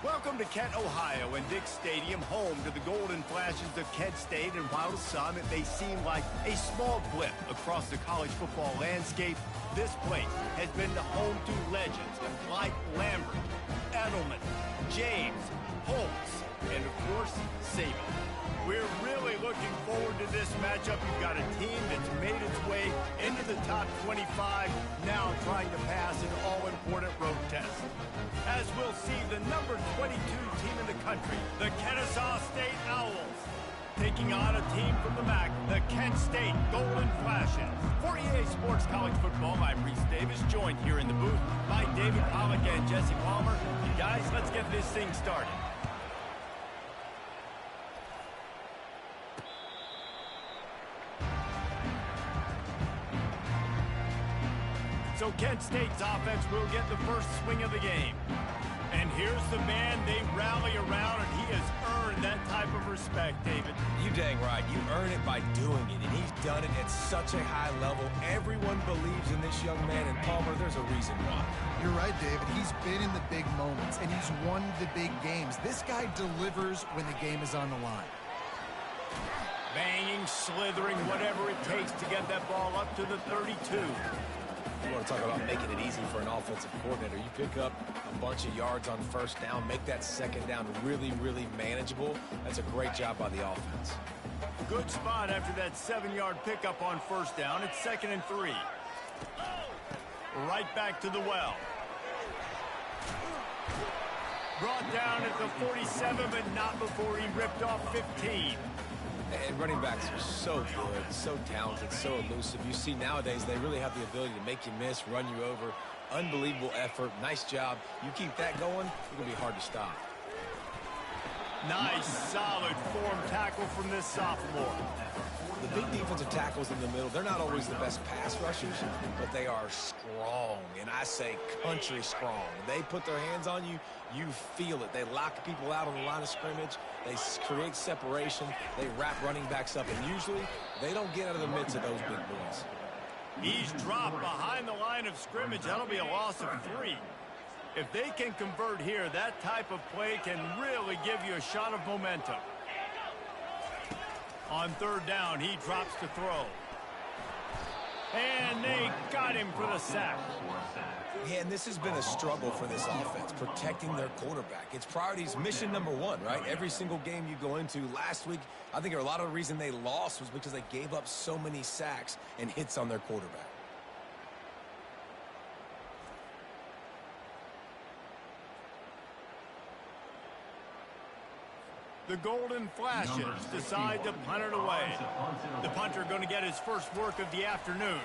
Welcome to Kent, Ohio, and Dick Stadium, home to the Golden Flashes of Kent State. And while to some it may seem like a small blip across the college football landscape, this place has been the home to legends like Lambert, Edelman, James, Holtz, and of course, Saban. We're really looking forward to this matchup. You've got a team that's made its way into the top 25, now trying to pass an all-important road test. As we'll see the number 22 team in the country, the Kennesaw State Owls, taking on a team from the MAC, the Kent State Golden Flashes. For EA Sports College Football, I'm Reese Davis, joined here in the booth by David Pollock and Jesse Palmer. And guys, let's get this thing started. So Kent State's offense will get the first swing of the game. And here's the man they rally around, and he has earned that type of respect, David. You dang right. You earn it by doing it, and he's done it at such a high level. Everyone believes in this young man, and Palmer, there's a reason why. You're right, David. He's been in the big moments, and he's won the big games. This guy delivers when the game is on the line. Banging, slithering, whatever it takes to get that ball up to the 32. You want to talk about making it easy for an offensive coordinator. You pick up a bunch of yards on first down, make that second down really, really manageable. That's a great job by the offense. Good spot after that 7-yard pickup on first down. It's 2nd and 3. Right back to the well. Brought down at the 47, but not before he ripped off 15. And running backs are so good, so talented, so elusive. You see nowadays they really have the ability to make you miss, run you over. Unbelievable effort. Nice job. You keep that going, it's going to be hard to stop. Nice, solid form tackle from this sophomore. The big defensive tackles in the middle, they're not always the best pass rushers, but they are strong, and I say country strong. They put their hands on you, you feel it. They lock people out on the line of scrimmage. They create separation. They wrap running backs up, and usually they don't get out of the midst of those big boys. He's dropped behind the line of scrimmage. That'll be a loss of 3. If they can convert here, that type of play can really give you a shot of momentum. On third down, he drops to throw. And they got him for the sack. Yeah, and this has been a struggle for this offense, protecting their quarterback. It's priorities, mission number 1, right? Every single game you go into. Last week, I think a lot of the reason they lost was because they gave up so many sacks and hits on their quarterback. The Golden Flashes decide to punt it away. The punter going to get his first work of the afternoon.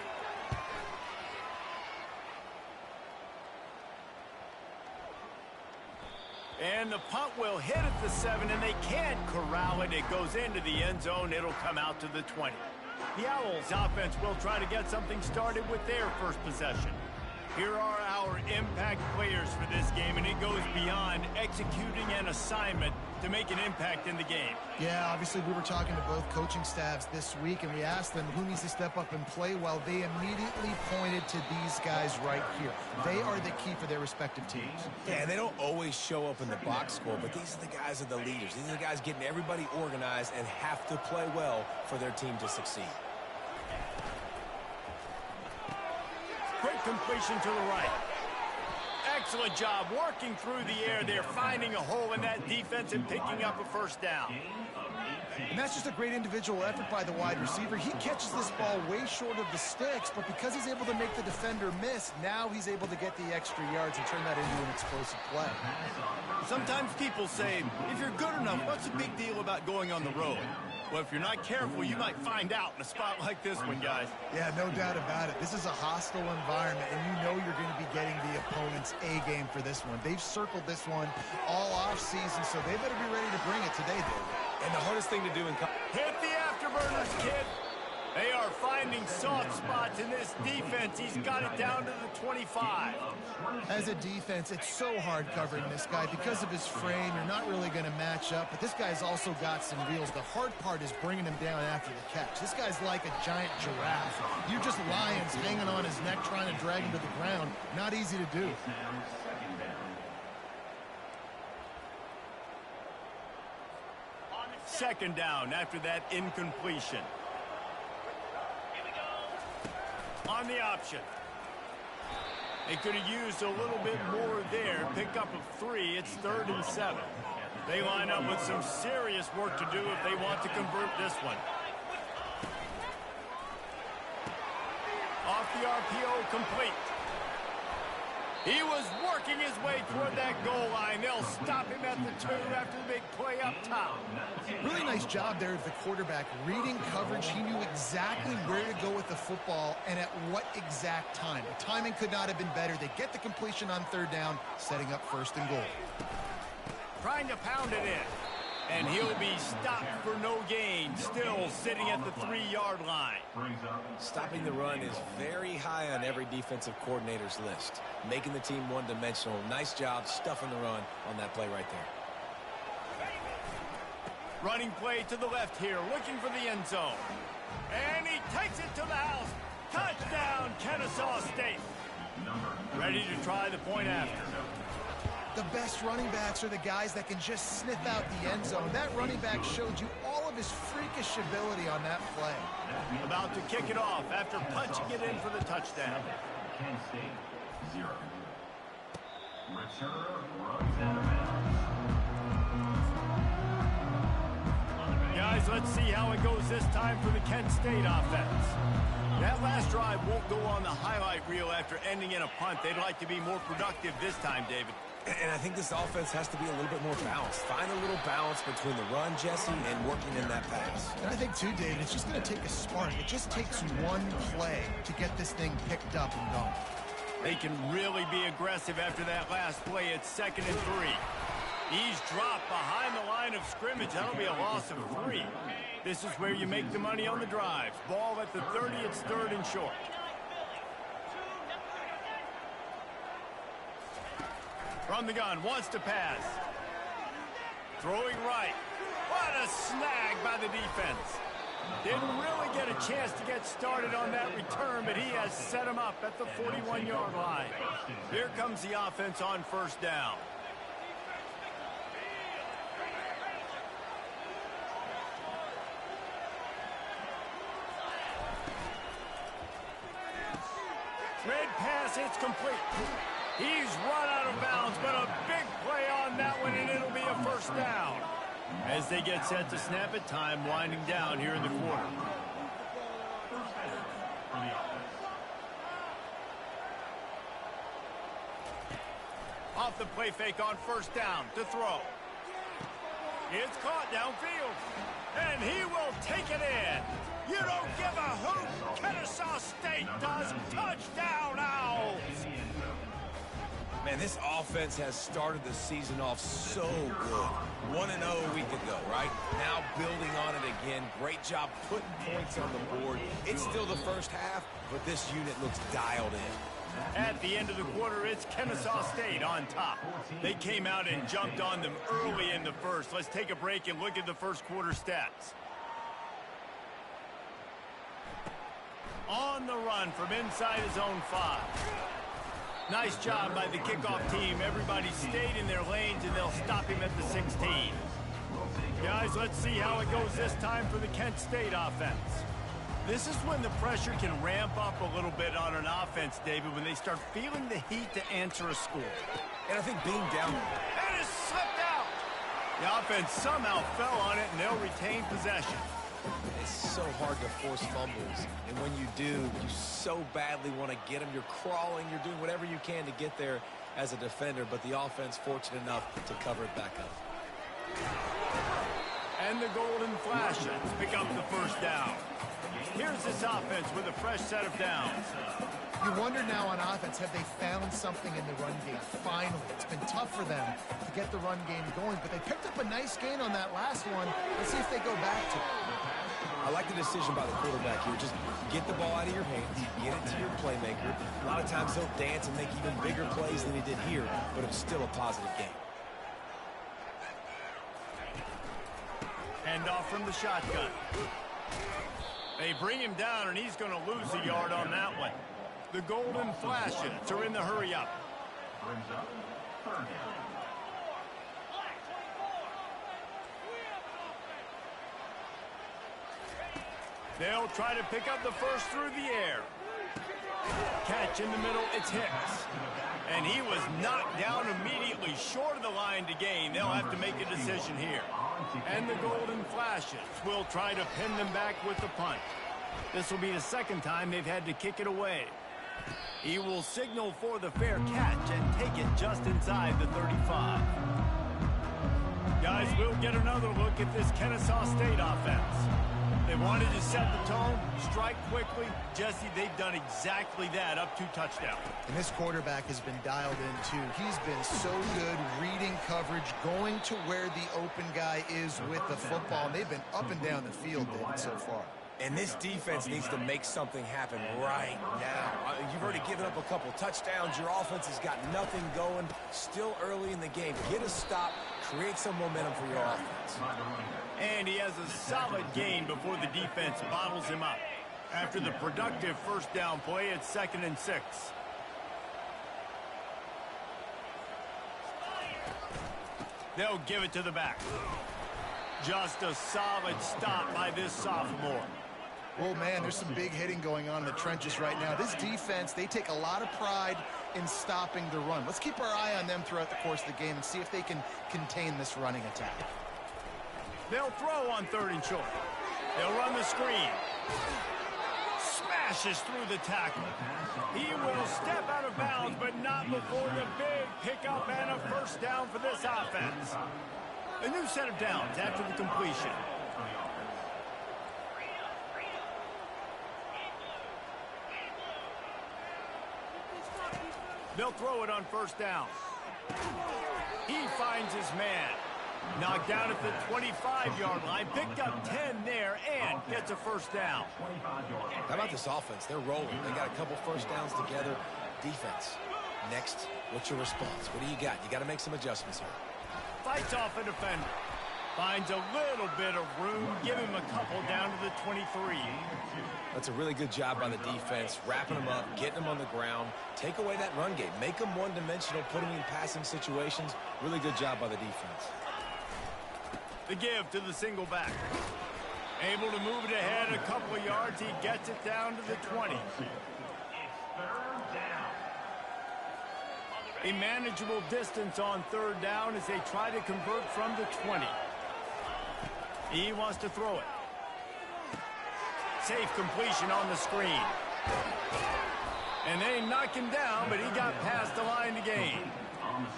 And the punt will hit at the 7, and they can't corral it. It goes into the end zone. It'll come out to the 20. The Owls offense will try to get something started with their first possession. Here are our impact players for this game, and it goes beyond executing an assignment to make an impact in the game. Yeah, obviously we were talking to both coaching staffs this week, and we asked them who needs to step up and play well. They immediately pointed to these guys right here. They are the key for their respective teams. Yeah, and they don't always show up in the box score, but these are the guys that are the leaders. These are the guys getting everybody organized and have to play well for their team to succeed. Quick completion to the right. Excellent job working through the air there, finding a hole in that defense and picking up a first down. And that's just a great individual effort by the wide receiver. He catches this ball way short of the sticks, but because he's able to make the defender miss, now he's able to get the extra yards and turn that into an explosive play. Sometimes people say, if you're good enough, what's the big deal about going on the road? Well, if you're not careful, you might find out in a spot like this one, guys. Yeah, no doubt about it. This is a hostile environment, and you know you're going to be getting the opponent's A-game for this one. They've circled this one all off-season, so they better be ready to bring it today, David. And the hardest thing to do in hit the afterburners, kid. They are finding soft spots in this defense. He's got it down to the 25. As a defense, it's so hard covering this guy. Because of his frame, you're not really going to match up. But this guy's also got some wheels. The hard part is bringing him down after the catch. This guy's like a giant giraffe. You're just lions hanging on his neck trying to drag him to the ground. Not easy to do. second down after that incompletion. On the option. They could have used a little bit more there. Pick up of 3. It's 3rd and 7. They line up with some serious work to do if they want to convert this one. Off the RPO, complete. He was working his way toward that goal line. They'll stop him at the 2 after the big play up top. Really nice job there of the quarterback. Reading coverage, he knew exactly where to go with the football and at what exact time. The timing could not have been better. They get the completion on 3rd down, setting up 1st and goal. Trying to pound it in. And he'll be stopped for no gain, still sitting at the 3-yard line. Stopping the run is very high on every defensive coordinator's list. Making the team one-dimensional. Nice job stuffing the run on that play right there. Running play to the left here, looking for the end zone. And he takes it to the house. Touchdown, Kennesaw State. Ready to try the point after. The best running backs are the guys that can just sniff out the end zone. That running back showed you all of his freakish ability on that play. About to kick it off after punching it in for the touchdown. Kent State, 0. Returner runs out of bounds. Guys, let's see how it goes this time for the Kent State offense. That last drive won't go on the highlight reel after ending in a punt. They'd like to be more productive this time, David. And I think this offense has to be a little bit more balanced. Find a little balance between the run, Jesse, and working in that pass. And I think, too, David, it's just going to take a spark. It just takes one play to get this thing picked up and going. They can really be aggressive after that last play. It's 2nd and 3. He's dropped behind the line of scrimmage. That'll be a loss of 3. This is where you make the money on the drives. Ball at the 30. It's 3rd and short. From the gun, wants to pass. Throwing right. What a snag by the defense. Didn't really get a chance to get started on that return, but he has set him up at the 41-yard line. Here comes the offense on 1st down. Red pass, it's complete. He's run out of bounds, but a big play on that one, and it'll be a 1st down. As they get set to snap it, time winding down here in the quarter. Off the play fake on 1st down to throw. It's caught downfield, and he will take it in. You don't give a hoot. Kennesaw State does. Touchdown, Owls. Man, this offense has started the season off so good. 1-0 a week ago, right? Now building on it again. Great job putting points on the board. It's still the 1st half, but this unit looks dialed in. At the end of the quarter, it's Kennesaw State on top. They came out and jumped on them early in the 1st. Let's take a break and look at the 1st quarter stats. On the run from inside his own 5. Nice job by the kickoff team. Everybody stayed in their lanes, and they'll stop him at the 16. Guys, let's see how it goes this time for the Kent State offense. This is when the pressure can ramp up a little bit on an offense, David, when they start feeling the heat to answer a score. And I think being down... And it slipped out! The offense somehow fell on it, and they'll retain possession. It's so hard to force fumbles, and when you do, you so badly want to get them. You're crawling, you're doing whatever you can to get there as a defender, but the offense fortunate enough to cover it back up. And the Golden Flashes pick up the 1st down. Here's this offense with a fresh set of downs. You wonder now on offense, have they found something in the run game? Finally, it's been tough for them to get the run game going, but they picked up a nice gain on that last one. Let's see if they go back to it. I like the decision by the quarterback here. Just get the ball out of your hands, get it to your playmaker. A lot of times he'll dance and make even bigger plays than he did here, but it was still a positive game. Hand off from the shotgun. They bring him down, and he's going to lose a yard on that one. The Golden Flashes are in the hurry-up. Brings up 3rd down. They'll try to pick up the first through the air. Catch in the middle, it's Hicks. And he was knocked down immediately short of the line to gain. They'll have to make a decision here. And the Golden Flashes will try to pin them back with the punt. This will be the second time they've had to kick it away. He will signal for the fair catch and take it just inside the 35. Guys, we'll get another look at this Kennesaw State offense. They wanted to set the tone, strike quickly. Jesse, they've done exactly that up to touchdown. And this quarterback has been dialed in, too. He's been so good reading coverage, going to where the open guy is with the football. And they've been up and down the field, David, so far. And this defense needs to make something happen right now. You've already given up a couple touchdowns. Your offense has got nothing going. Still early in the game. Get a stop. Create some momentum for your offense. And he has a solid gain before the defense bottles him up. After the productive first down play, it's 2nd and 6. They'll give it to the back. Just a solid stop by this sophomore. Oh, man, there's some big hitting going on in the trenches right now. This defense, they take a lot of pride in stopping the run. Let's keep our eye on them throughout the course of the game and see if they can contain this running attack. They'll throw on 3rd and short. They'll run the screen. Smashes through the tackle. He will step out of bounds, but not before the big pickup and a first down for this offense. A new set of downs after the completion. They'll throw it on 1st down. He finds his man. Knocked down at the 25-yard line. Picked up 10 there and gets a first down. How about this offense? They're rolling. They got a couple first downs together. Defense. Next, what's your response? What do you got? You got to make some adjustments here. Fights off a defender. Finds a little bit of room. Give him a couple down to the 23. That's a really good job by the defense, wrapping them up, getting them on the ground. Take away that run game. Make them one-dimensional, put them in passing situations. Really good job by the defense. The give to the single back. Able to move it ahead a couple of yards. He gets it down to the 20. A manageable distance on 3rd down as they try to convert from the 20. He wants to throw it. Safe completion on the screen. And they knock him down, but he got past the line to gain.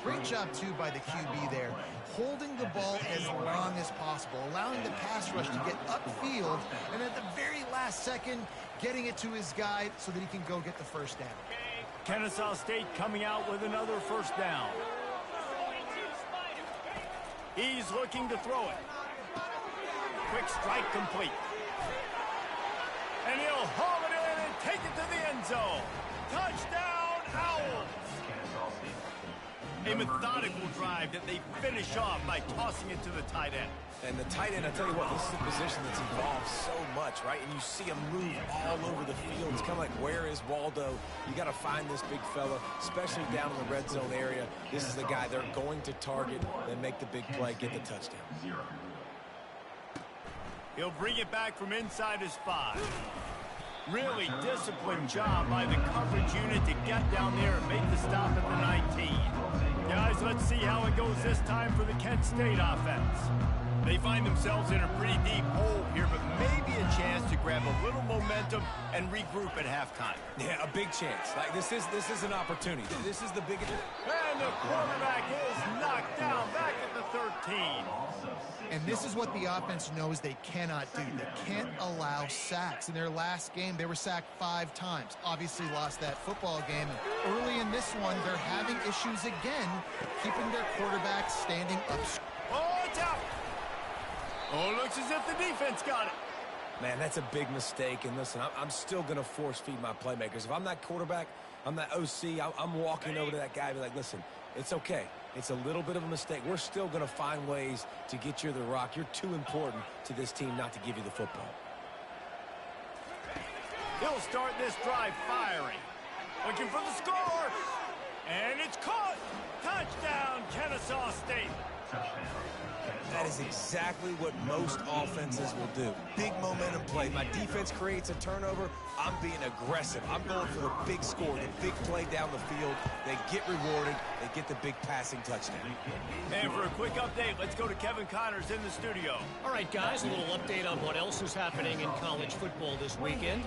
Great job, too, by the QB there. Holding the ball as long as possible, allowing the pass rush to get upfield, and at the very last second, getting it to his guy so that he can go get the first down. Kennesaw State coming out with another first down. He's looking to throw it. Quick strike complete. And he'll haul it in and take it to the end zone. Touchdown, Owls! A methodical drive that they finish off by tossing it to the tight end. And the tight end, I tell you what, this is a position that's involved so much, right? And you see him move all over the field. It's kind of like, where is Waldo? You got to find this big fella, especially down in the red zone area. This is the guy they're going to target, then make the big play, get the touchdown. He'll bring it back from inside his 5. Really disciplined job by the coverage unit to get down there and make the stop at the 19. Guys, let's see how it goes this time for the Kent State offense. They find themselves in a pretty deep hole here, but maybe a chance to grab a little momentum and regroup at halftime. Yeah, a big chance. Like this is an opportunity. This is the biggest. And the quarterback is knocked down back at the 13. And this is what the offense knows they cannot do. They can't allow sacks. In their last game, they were sacked 5 times. Obviously lost that football game. And early in this one, they're having issues again, keeping their quarterback standing up. Oh, it's out. Oh, it looks as if the defense got it. Man, that's a big mistake. And listen, I'm still going to force feed my playmakers. If I'm that quarterback, I'm that OC, I'm walking over to that guy and be like, listen, it's okay. It's a little bit of a mistake. We're still going to find ways to get you the rock. You're too important to this team not to give you the football. He'll start this drive firing. Looking for the score. And it's caught. Touchdown, Kennesaw State. Touchdown. That is exactly what most offenses will do. Big momentum play. My defense creates a turnover. I'm being aggressive. I'm going for the big score, the big play down the field. They get rewarded. They get the big passing touchdown. And for a quick update, let's go to Kevin Connors in the studio. All right, guys, a little update on what else is happening in college football this weekend.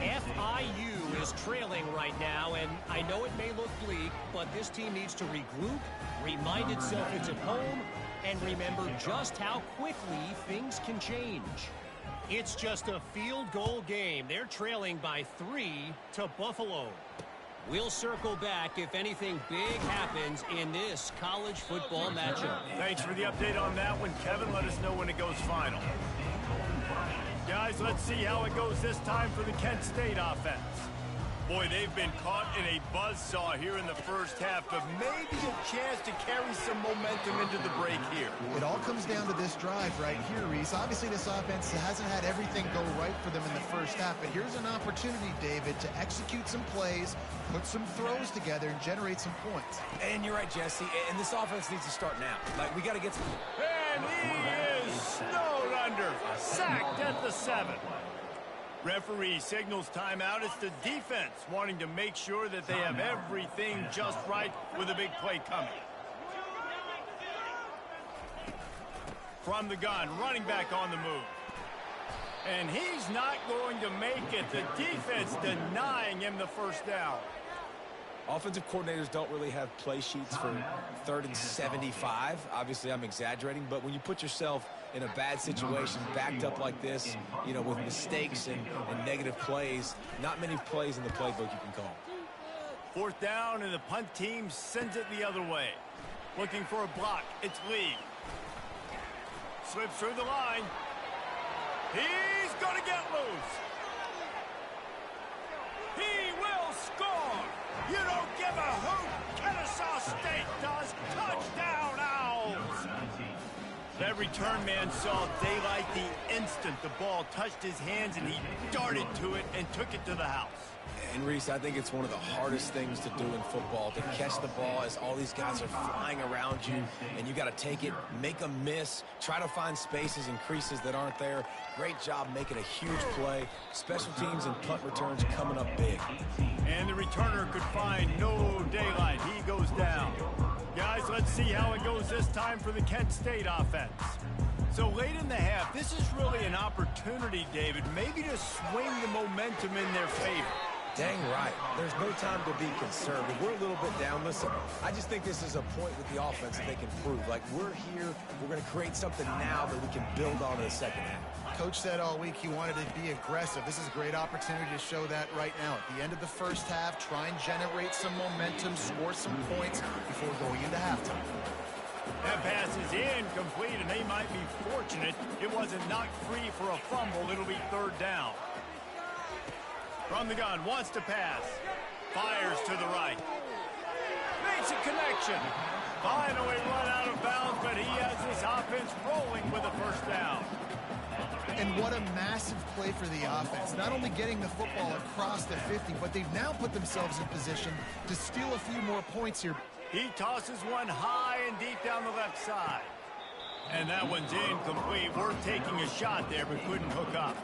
FIU is trailing right now, and I know it may look bleak, but this team needs to regroup, remind itself it's at home, and remember just how quickly things can change. It's just a field goal game. They're trailing by 3 to Buffalo. We'll circle back if anything big happens in this college football matchup. Thanks for the update on that one, Kevin. Let us know when it goes final. Guys, let's see how it goes this time for the Kent State offense. Boy, they've been caught in a buzzsaw here in the first half, but maybe a chance to carry some momentum into the break here. It all comes down to this drive right here, Reese. Obviously, this offense hasn't had everything go right for them in the first half, but here's an opportunity, David, to execute some plays, put some throws together, and generate some points. And you're right, Jesse. And this offense needs to start now. Like, we got to get some... And he is snowed under, sacked at the 7. Referee signals timeout. It's the defense wanting to make sure that they have everything just right with a big play coming. From the gun, running back on the move. And he's not going to make it. The defense denying him the first down. Offensive coordinators don't really have play sheets for 3rd and 75. Obviously, I'm exaggerating, but when you put yourself in a bad situation, backed up like this, you know, with mistakes and negative plays, not many plays in the playbook you can call. 4th down, and the punt team sends it the other way. Looking for a block. It's Lee. Slips through the line. He's going to get loose. He will score. You don't give a hoot. Kennesaw State does. Touchdown, Owls. That return man saw daylight the instant the ball touched his hands, and he darted to it and took it to the house. And, Reese, I think it's one of the hardest things to do in football, to catch the ball as all these guys are flying around you, and you got to take it, make them miss, try to find spaces and creases that aren't there. Great job making a huge play. Special teams and punt returns coming up big. And the returner could find no daylight. He goes down. Guys, let's see how it goes this time for the Kent State offense. So late in the half, this is really an opportunity, David, maybe to swing the momentum in their favor. Dang right. There's no time to be conservative. We're a little bit down. Listen, I just think this is a point with the offense that they can prove. Like, we're here, we're going to create something now that we can build on in the second half. Coach said all week he wanted to be aggressive. This is a great opportunity to show that right now. At the end of the first half, try and generate some momentum, score some points before going into halftime. That pass is incomplete, and they might be fortunate it wasn't knocked free for a fumble. It'll be 3rd down. From the gun, wants to pass. Fires to the right. Makes a connection. Finally run out of bounds, but he has this offense rolling with a 1st down. And what a massive play for the offense. Not only getting the football across the 50, but they've now put themselves in position to steal a few more points here. He tosses one high and deep down the left side. And that one's incomplete. We're taking a shot there, but couldn't hook up.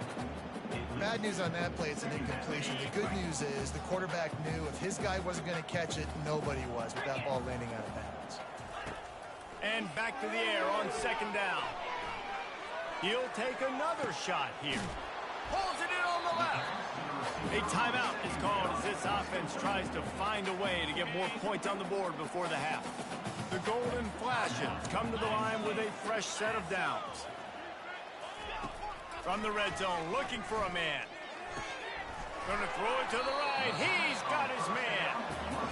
Bad news on that play, it's an incompletion. The good news is the quarterback knew if his guy wasn't going to catch it, nobody was with that ball landing out of bounds. And back to the air on 2nd down. He'll take another shot here. Pulls it in on the left. A timeout is called as this offense tries to find a way to get more points on the board before the half. The Golden Flashes come to the line with a fresh set of downs. From the red zone, looking for a man. Gonna throw it to the right. He's got his man.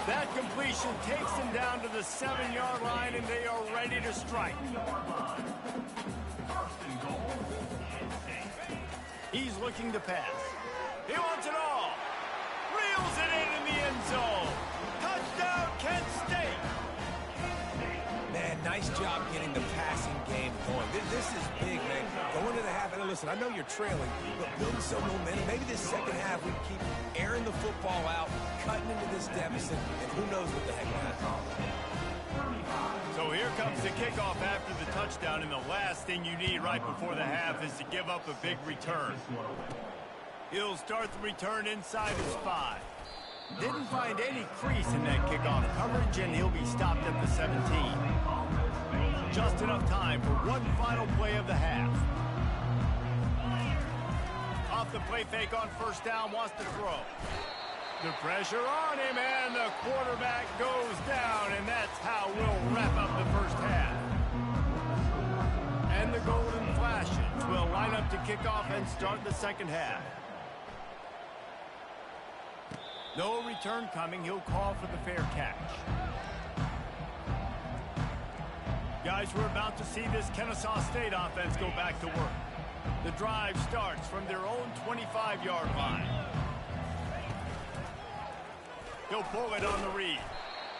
That completion takes him down to the 7-yard line, and they are ready to strike. He's looking to pass. He wants it all. Reels it in the end zone. Touchdown, Kent State. Man, nice job getting the passing game going. This is big, man. Going to the half, and listen, I know you're trailing, but building some momentum. Maybe this second half we keep airing the football out, cutting into this deficit, and who knows what the heck will happen. So here comes the kickoff after the touchdown, and the last thing you need right before the half is to give up a big return. He'll start the return inside his 5. Didn't find any crease in that kickoff coverage, and he'll be stopped at the 17. Just enough time for one final play of the half. Off the play fake on first down, wants to throw. The pressure on him, and the quarterback goes down, and that's how we'll wrap up the first half. And the Golden Flashes will line up to kick off and start the second half. No return coming. He'll call for the fair catch. Guys, we're about to see this Kennesaw State offense go back to work. The drive starts from their own 25-yard line. He'll pull it on the read.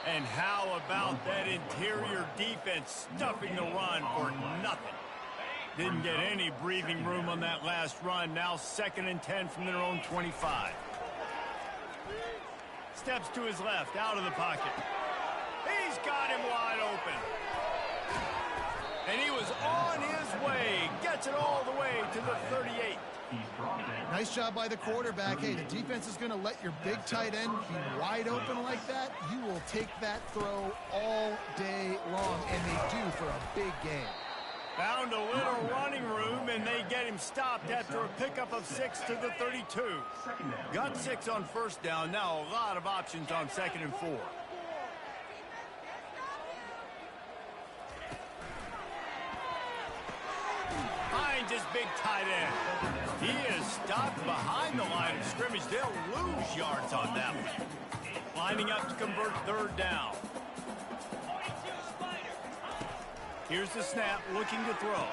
And how about that interior defense stuffing the run for nothing? Didn't get any breathing room on that last run. Now 2nd and 10 from their own 25. Steps to his left, out of the pocket. He's got him wide open. And he was on his way. Gets it all the way to the 38. Nice job by the quarterback. Hey, the defense is going to let your big tight end be wide open like that. You will take that throw all day long, and they do for a big game. Found a little running room, and they get him stopped after a pickup of 6 to the 32. Got 6 on first down. Now a lot of options on 2nd and 4. Finds his big tight end. He is stopped behind the line of scrimmage. They'll lose yards on that one. Lining up to convert 3rd down. Here's the snap, looking to throw.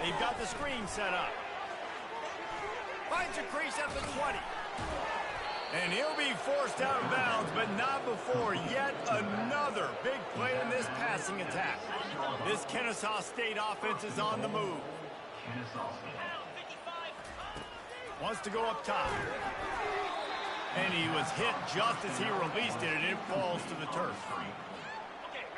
They've got the screen set up. Finds a crease at the 20. And he'll be forced out of bounds, but not before yet another big play in this passing attack. This Kennesaw State offense is on the move. Wants to go up top. And he was hit just as he released it, and it falls to the turf.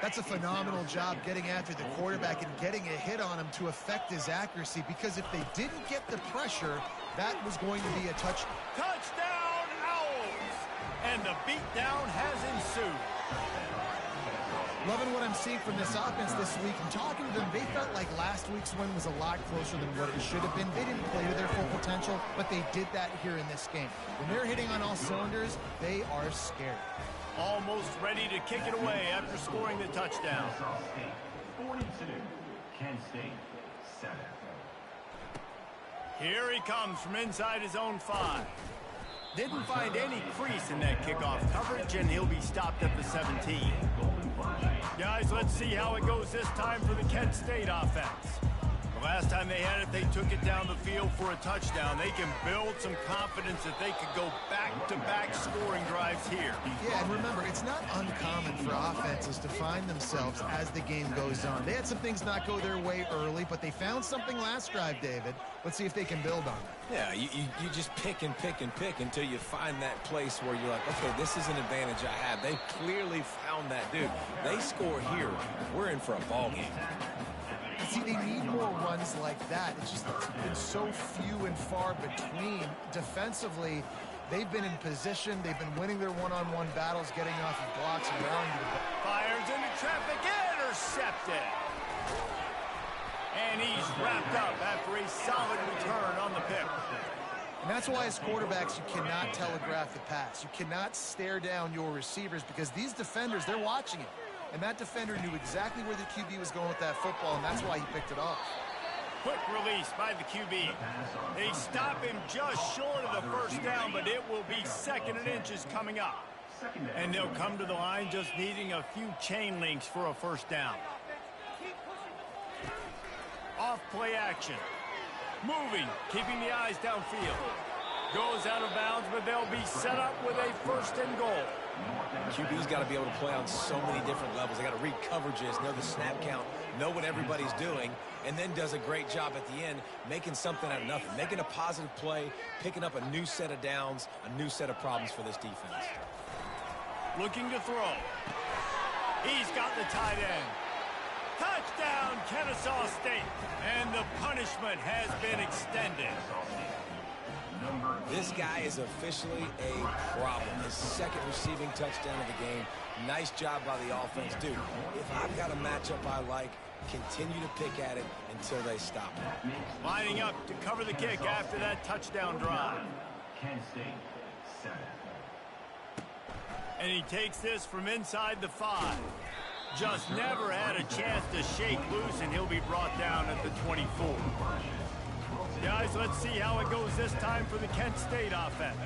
That's a phenomenal job getting after the quarterback and getting a hit on him to affect his accuracy, because if they didn't get the pressure, that was going to be a touchdown. Touchdown, Owls! And the beatdown has ensued. Loving what I'm seeing from this offense this week. And talking to them, they felt like last week's win was a lot closer than what it should have been. They didn't play to their full potential, but they did that here in this game. When they're hitting on all cylinders, they are scary. Almost ready to kick it away after scoring the touchdown. 42, Kent State 7. Here he comes from inside his own 5. Didn't find any crease in that kickoff coverage, and he'll be stopped at the 17. Guys, let's see how it goes this time for the Kent State offense. The last time they had it, they took it down the field for a touchdown. They can build some confidence that they could go back-to-back scoring drives here. Yeah, and remember, it's not uncommon for offenses to find themselves as the game goes on. They had some things not go their way early, but they found something last drive, David. Let's see if they can build on it. Yeah, you just pick and pick and pick until you find that place where you're like, okay, this is an advantage I have. They clearly found that, dude. They score here, we're in for a ball game. See, they need more runs like that. It's just been so few and far between. Defensively, they've been in position. They've been winning their one-on-one battles, getting off of blocks around you. Fires into traffic, intercepted. And he's wrapped up after a solid return on the pick. And that's why as quarterbacks, you cannot telegraph the pass. You cannot stare down your receivers, because these defenders, they're watching it. And that defender knew exactly where the QB was going with that football, and that's why he picked it off. Quick release by the QB. They stop him just short of the first down, but it will be 2nd and inches coming up. And they'll come to the line just needing a few chain links for a first down. Off play action. Moving, keeping the eyes downfield. Goes out of bounds, but they'll be set up with a 1st and goal. QB's got to be able to play on so many different levels. They got to read coverages, know the snap count, know what everybody's doing, and then does a great job at the end making something out of nothing, making a positive play, picking up a new set of downs, a new set of problems for this defense. Looking to throw. He's got the tight end. Touchdown, Kennesaw State. And the punishment has been extended. This guy is officially a problem. His second receiving touchdown of the game. Nice job by the offense. Dude, if I've got a matchup I like, continue to pick at it until they stop it. Lining up to cover the kick after that touchdown drive. Kent State 7. And he takes this from inside the 5. Just never had a chance to shake loose, and he'll be brought down at the 24. Guys, let's see how it goes this time for the Kent State offense.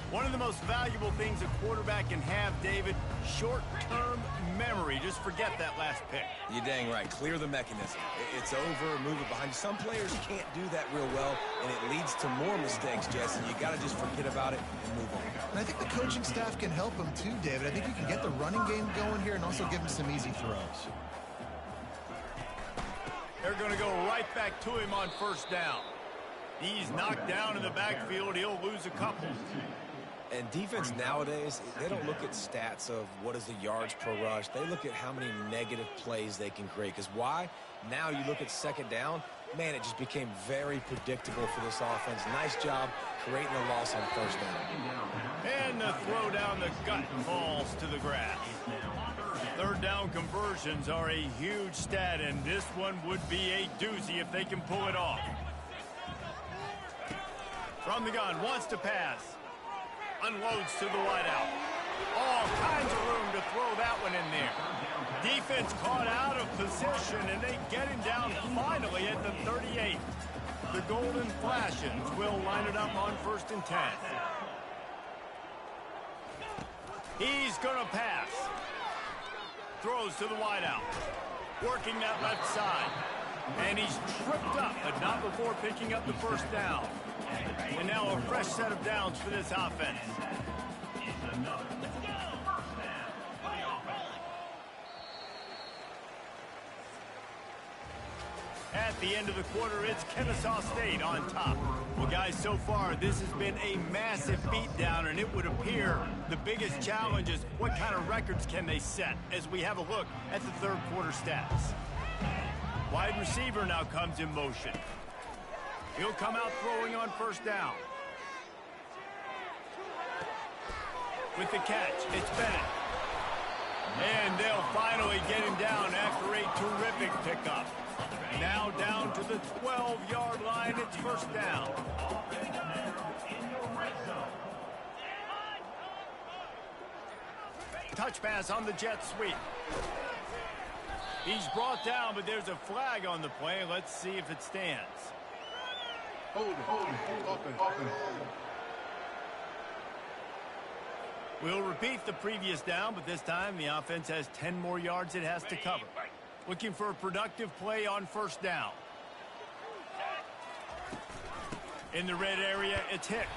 One of the most valuable things a quarterback can have, David, short-term memory. Just forget that last pick. You're dang right. Clear the mechanism. It's over, move it behind you. Some players can't do that real well, and it leads to more mistakes, Jesse. You got to just forget about it and move on. And I think the coaching staff can help him too, David. I think you can get the running game going here and also give him some easy throws. They're going to go right back to him on first down. He's knocked down in the backfield. He'll lose a couple. And defense nowadays, they don't look at stats of what is the yards per rush. They look at how many negative plays they can create. Because why? Now you look at second down, man, it just became very predictable for this offense. Nice job creating a loss on first down. And the throw down the gut falls to the grass. Third down conversions are a huge stat, and this one would be a doozy if they can pull it off. From the gun, wants to pass. Unloads to the wideout. All kinds of room to throw that one in there. Defense caught out of position, and they get him down finally at the 38. The Golden Flashes will line it up on 1st and 10. He's going to pass. Throws to the wideout. Working that left side. And he's tripped up, but not before picking up the first down. And now a fresh set of downs for this offense. At the end of the quarter, it's Kennesaw State on top. Well, guys, so far, this has been a massive beatdown, and it would appear the biggest challenge is what kind of records can they set as we have a look at the third quarter stats. Wide receiver now comes in motion. He'll come out throwing on first down. With the catch, it's Bennett. And they'll finally get him down after a terrific pickup. Now down to the 12-yard line, it's first down. Touch pass on the jet sweep. He's brought down, but there's a flag on the play. Let's see if it stands. We'll repeat the previous down, but this time the offense has 10 more yards it has to cover. Looking for a productive play on first down. In the red area, it's Hicks.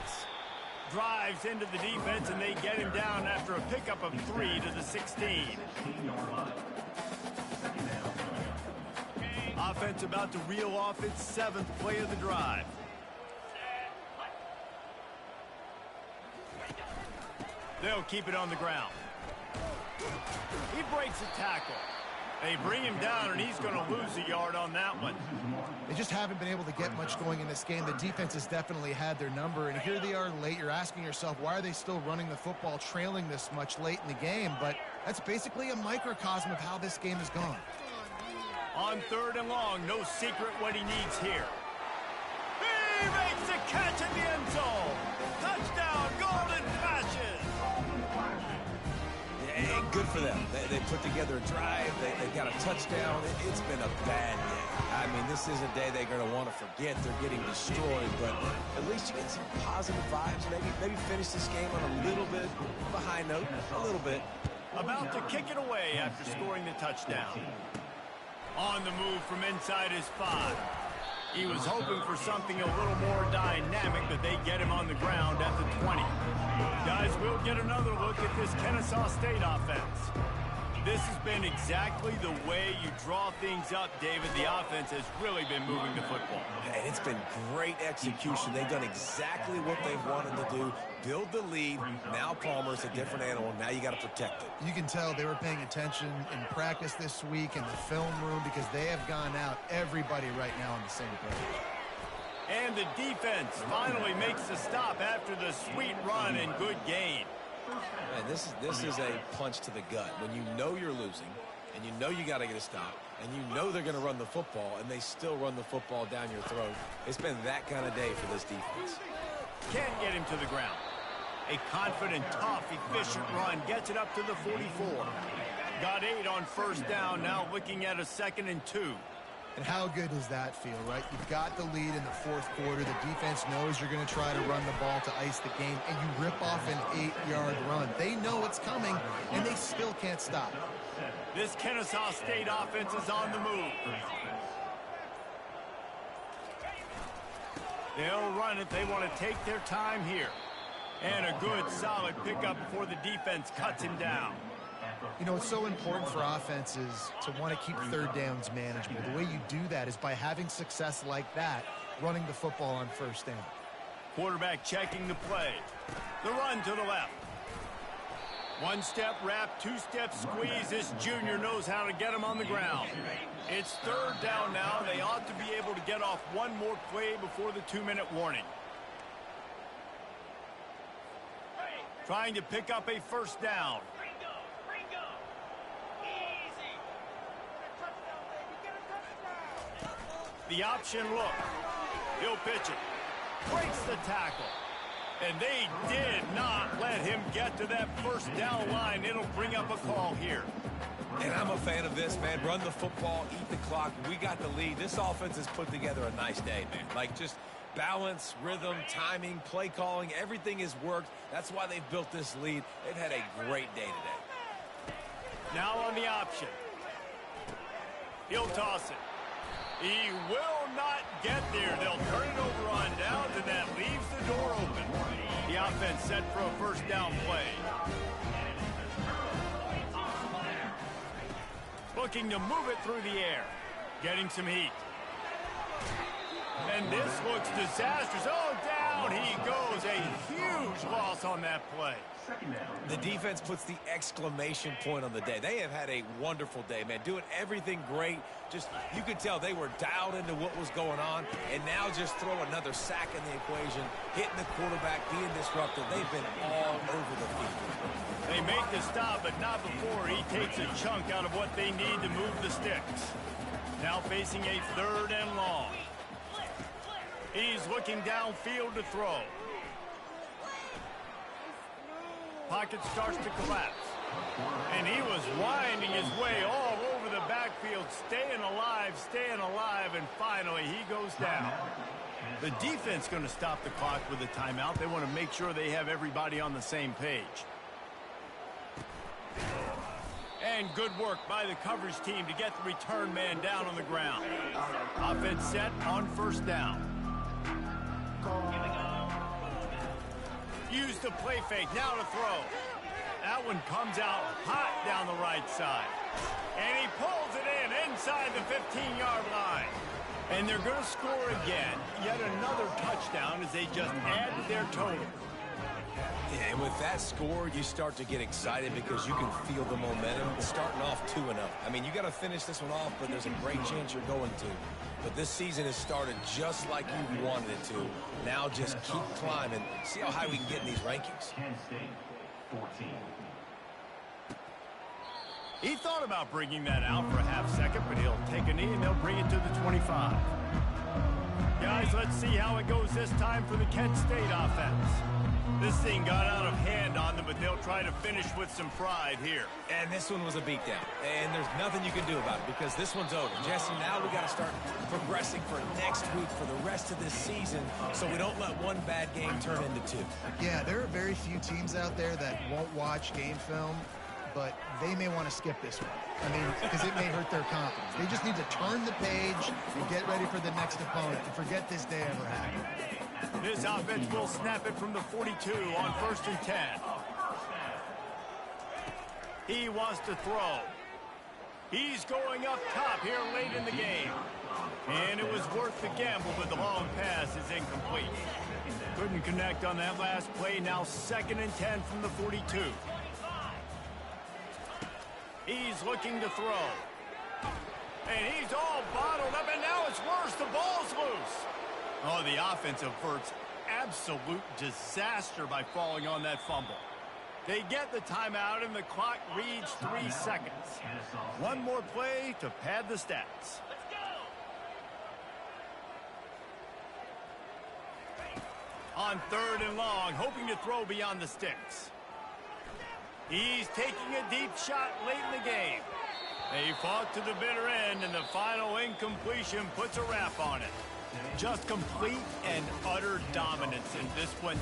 Drives into the defense, and they get him down after a pickup of 3 to the 16. Offense about to reel off its 7th play of the drive. They'll keep it on the ground. He breaks a tackle. They bring him down, and he's going to lose a yard on that one. They just haven't been able to get much going in this game. The defense has definitely had their number, and here they are late. You're asking yourself, why are they still running the football, trailing this much late in the game? But that's basically a microcosm of how this game has gone. On 3rd and long, no secret what he needs here. He makes a catch in the end zone. Touchdown, Golden Flashes. Yeah, good for them. They put together a drive. They got a touchdown. It's been a bad day. I mean, this is a day they're going to want to forget. They're getting destroyed, but at least you get some positive vibes. Maybe finish this game on a little bit of a high note, a little bit. About to kick it away after scoring the touchdown. On the move from inside his 5. He was hoping for something a little more dynamic, but they get him on the ground at the 20. Guys, we'll get another look at this Kennesaw State offense. This has been exactly the way you draw things up, David. The offense has really been moving the football. And it's been great execution. They've done exactly what they've wanted to do. Build the lead. Now Palmer's a different animal. Now you got to protect it. You can tell they were paying attention in practice this week in the film room because they have gone out, everybody right now on the same page. And the defense finally makes the stop after the sweet run and good gain. Man, this is a punch to the gut. When you know you're losing, and you know you got to get a stop, and you know they're going to run the football, and they still run the football down your throat. It's been that kind of day for this defense. Can't get him to the ground. A confident, tough, efficient run gets it up to the 44. Got 8 on first down, now looking at a 2nd and 2. And how good does that feel, right? You've got the lead in the fourth quarter. The defense knows you're going to try to run the ball to ice the game, and you rip off an 8-yard run. They know it's coming, and they still can't stop. This Kennesaw State offense is on the move. They'll run it. They want to take their time here. And a good, solid pickup before the defense cuts him down. You know, it's so important for offenses to want to keep third downs manageable. The way you do that is by having success like that, running the football on first down. Quarterback checking the play. The run to the left. 1-step wrap, 2-step squeeze. This junior knows how to get him on the ground. It's 3rd down now. They ought to be able to get off one more play before the 2-minute warning. Trying to pick up a first down. The option look. He'll pitch it. Breaks the tackle. And they did not let him get to that first down line. It'll bring up a call here. And I'm a fan of this, man. Run the football, eat the clock. We got the lead. This offense has put together a nice day, man. Like, just balance, rhythm, timing, play calling, everything has worked. That's why they've built this lead. They've had a great day today. Now on the option. He'll toss it. He will not get there. They'll turn it over on downs, and that leaves the door open. The offense set for a first down play. Looking to move it through the air. Getting some heat. And this looks disastrous. Oh, down he goes. A huge loss on that play. The defense puts the exclamation point on the day. They have had a wonderful day, man. Doing everything great. Just, you could tell they were dialed into what was going on. And now just throw another sack in the equation. Hitting the quarterback, being disruptive. They've been all over the field. They make the stop, but not before he takes a chunk out of what they need to move the sticks. Now facing a 3rd and long. He's looking downfield to throw. Pocket starts to collapse. And he was winding his way all over the backfield, staying alive, and finally he goes down. The defense going to stop the clock with a timeout. They want to make sure they have everybody on the same page. And good work by the coverage team to get the return man down on the ground. Offense set on first down. Use the play fake, now to throw. That one comes out hot down the right side. And he pulls it in inside the 15-yard line. And they're going to score again. Yet another touchdown as they just add to their total. Yeah, and with that score, you start to get excited because you can feel the momentum starting off 2-0. I mean, you got to finish this one off, but there's a great chance you're going to. But this season has started just like you wanted it to. Now just keep climbing. See how high we can get in these rankings. Penn State, 14. He thought about bringing that out for a half second, but he'll take a knee and they'll bring it to the 25. Guys, let's see how it goes this time for the Kent State offense. This thing got out of hand on them, but they'll try to finish with some pride here. And this one was a beatdown. And there's nothing you can do about it because this one's over. Jesse, now we got to start progressing for next week for the rest of this season so we don't let one bad game turn into 2. Yeah, there are very few teams out there that won't watch game film, but they may want to skip this one. I mean, because it may hurt their confidence. They just need to turn the page and get ready for the next opponent and forget this day ever happened. This offense will snap it from the 42 on 1st and 10. He wants to throw. He's going up top here late in the game. And it was worth the gamble, but the long pass is incomplete. Couldn't connect on that last play. Now 2nd and 10 from the 42. He's looking to throw. And he's all bottled up, and now it's worse. The ball's loose. Oh, the offense averts absolute disaster by falling on that fumble. They get the timeout, and the clock reads 3 seconds. One more play to pad the stats. On 3rd and long, hoping to throw beyond the sticks. He's taking a deep shot late in the game. They fought to the bitter end, and the final incompletion puts a wrap on it. Just complete and utter dominance in this one.